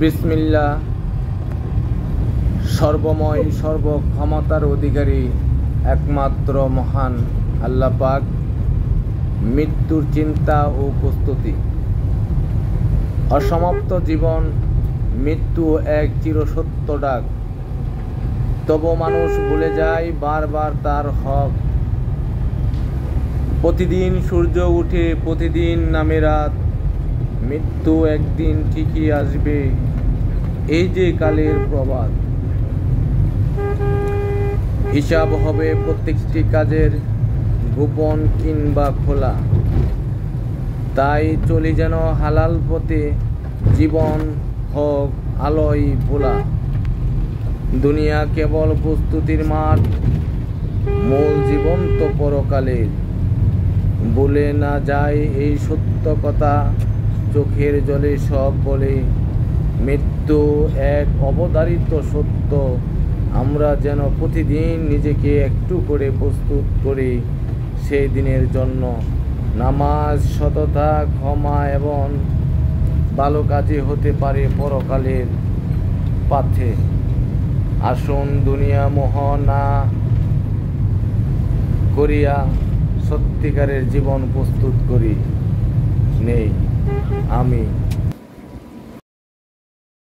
বিসমিল্লাহ। সর্বময় সর্বক্ষমতার অধিকারী একমাত্র মহান আল্লাহ পাক। মৃত্যুর চিন্তা ও প্রস্তুতি। অসমাপ্ত জীবন, মৃত্যু এক চিরসত্য ডাক। তবু মানুষ ভুলে যায় বারবার তার হক। প্রতিদিন সূর্য উঠে, প্রতিদিন নামে রাত। মৃত্যু একদিন ঠিকই আসবে, এই যে কালের প্রবাদ। হিসাব হবে প্রত্যেকটি কাজের, গোপন কিংবা খোলা। তাই চলি যেন হালাল পথে, জীবন হোক আলোয় ভোলা। দুনিয়া কেবল প্রস্তুতির মাঠ, মূল জীবন তো পরকালের। বলে না যায় এই সত্য কথা, চোখের জলে সব বলে। মৃত্যু এক অবধারিত সত্য, আমরা যেন প্রতিদিন নিজেকে একটু করে প্রস্তুত করি সেই দিনের জন্য। নামাজ, সততা, ক্ষমা এবং ভালো কাজে হতে পারে পরকালের পাথে। আসুন দুনিয়া মোহ না করিয়া সত্যিকারের জীবন প্রস্তুত করি। নেই আমি